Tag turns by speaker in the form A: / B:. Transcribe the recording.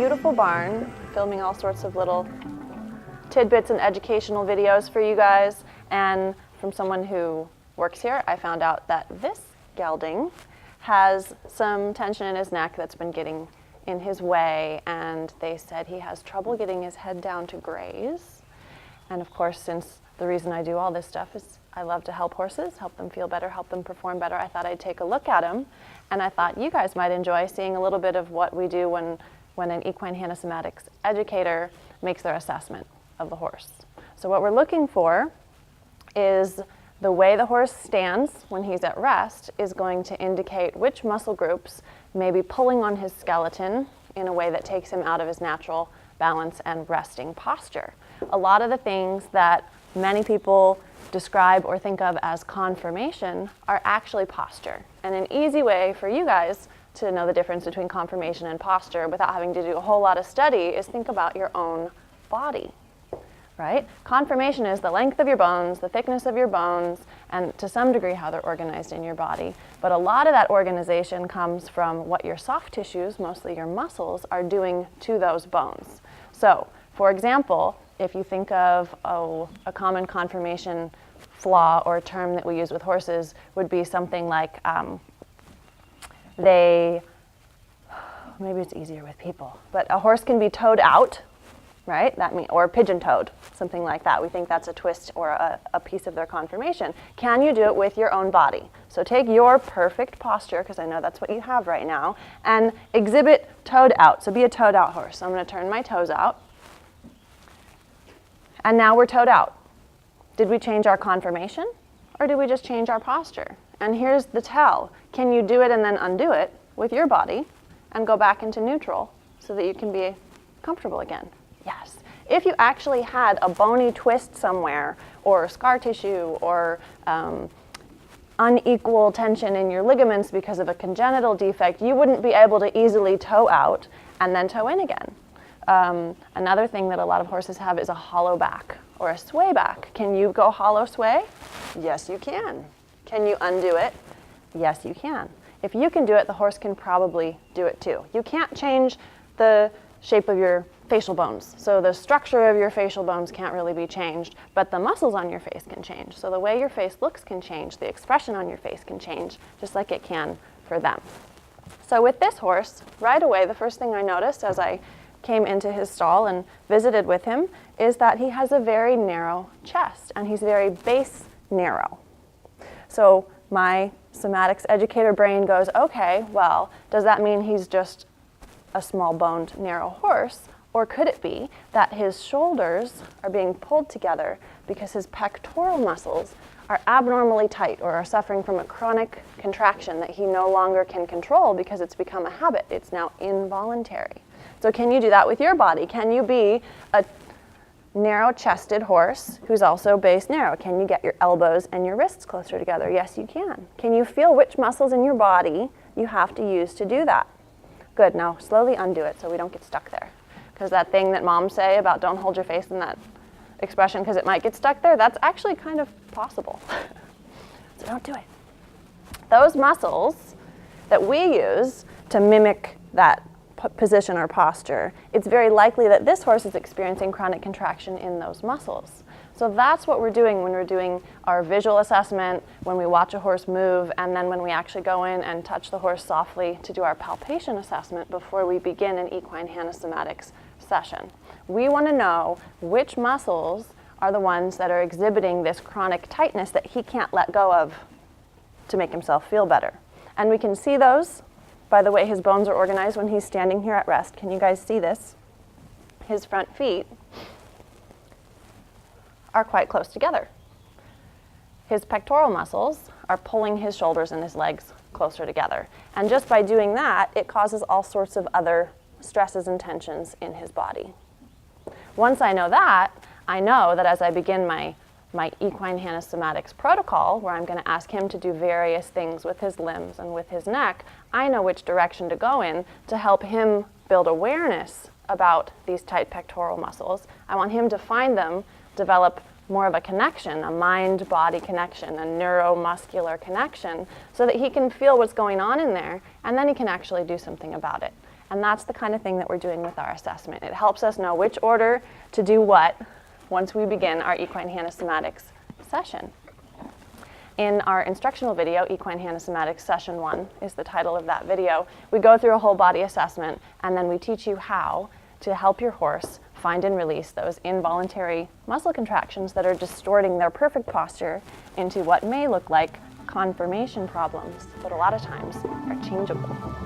A: beautiful barn, filming all sorts of little tidbits and educational videos for you guys. And from someone who works here, I found out that this gelding has some tension in his neck that's been getting in his way, and they said he has trouble getting his head down to graze. And of course, since the reason I do all this stuff is I love to help horses, help them feel better, help them perform better, I thought I'd take a look at him. And I thought you guys might enjoy seeing a little bit of what we do when an equine hanosomatics educator makes their assessment of the horse. So what we're looking for is the way the horse stands when he's at rest is going to indicate which muscle groups may be pulling on his skeleton in a way that takes him out of his natural balance and resting posture. A lot of the things that many people describe or think of as conformation are actually posture. And an easy way for you guys to know the difference between conformation and posture without having to do a whole lot of study is think about your own body, right? Conformation is the length of your bones, the thickness of your bones, and to some degree how they're organized in your body. But a lot of that organization comes from what your soft tissues, mostly your muscles, are doing to those bones. So, for example, if you think of a common conformation flaw or term that we use with horses would be something like maybe it's easier with people, but a horse can be toed out, right? Or pigeon-toed, something like that. We think that's a twist or a piece of their conformation. Can you do it with your own body? So take your perfect posture, because I know that's what you have right now, and exhibit toed out. So be a toed out horse. So I'm going to turn my toes out. And now we're toed out. Did we change our conformation, or did we just change our posture? And here's the tell. Can you do it and then undo it with your body and go back into neutral so that you can be comfortable again? Yes. If you actually had a bony twist somewhere, or scar tissue, or unequal tension in your ligaments because of a congenital defect, you wouldn't be able to easily toe out and then toe in again. Another thing that a lot of horses have is a hollow back or a sway back. Can you go hollow sway? Yes, you can. Can you undo it? Yes, you can. If you can do it, the horse can probably do it too. You can't change the shape of your facial bones. So the structure of your facial bones can't really be changed, but the muscles on your face can change. So the way your face looks can change, the expression on your face can change, just like it can for them. So with this horse, right away, the first thing I noticed as I came into his stall and visited with him is that he has a very narrow chest, and he's very base narrow. So my somatics educator brain goes, okay, well, does that mean he's just a small boned narrow horse? Or could it be that his shoulders are being pulled together because his pectoral muscles are abnormally tight or are suffering from a chronic contraction that he no longer can control because it's become a habit. It's now involuntary. So can you do that with your body? Can you be a narrow-chested horse who's also base narrow? Can you get your elbows and your wrists closer together? Yes, you can. Can you feel which muscles in your body you have to use to do that? Good. Now slowly undo it so we don't get stuck there. Because that thing that moms say about don't hold your face in that expression because it might get stuck there, that's actually kind of possible. So don't do it. Those muscles that we use to mimic that position or posture, it's very likely that this horse is experiencing chronic contraction in those muscles. So that's what we're doing when we're doing our visual assessment, when we watch a horse move, and then when we actually go in and touch the horse softly to do our palpation assessment before we begin an equine hanosomatics session. We want to know which muscles are the ones that are exhibiting this chronic tightness that he can't let go of to make himself feel better. And we can see those by the way his bones are organized when he's standing here at rest. Can you guys see this? His front feet are quite close together. His pectoral muscles are pulling his shoulders and his legs closer together. And just by doing that, it causes all sorts of other stresses and tensions in his body. Once I know that as I begin my equine hanosomatics protocol, where I'm going to ask him to do various things with his limbs and with his neck, I know which direction to go in to help him build awareness about these tight pectoral muscles. I want him to find them, develop more of a connection, a mind-body connection, a neuromuscular connection, so that he can feel what's going on in there, and then he can actually do something about it. And that's the kind of thing that we're doing with our assessment. It helps us know which order to do what once we begin our equine hanosomatics session. In our instructional video, Equine Hanosomatics Session 1 is the title of that video, we go through a whole body assessment, and then we teach you how to help your horse find and release those involuntary muscle contractions that are distorting their perfect posture into what may look like conformation problems, but a lot of times are changeable.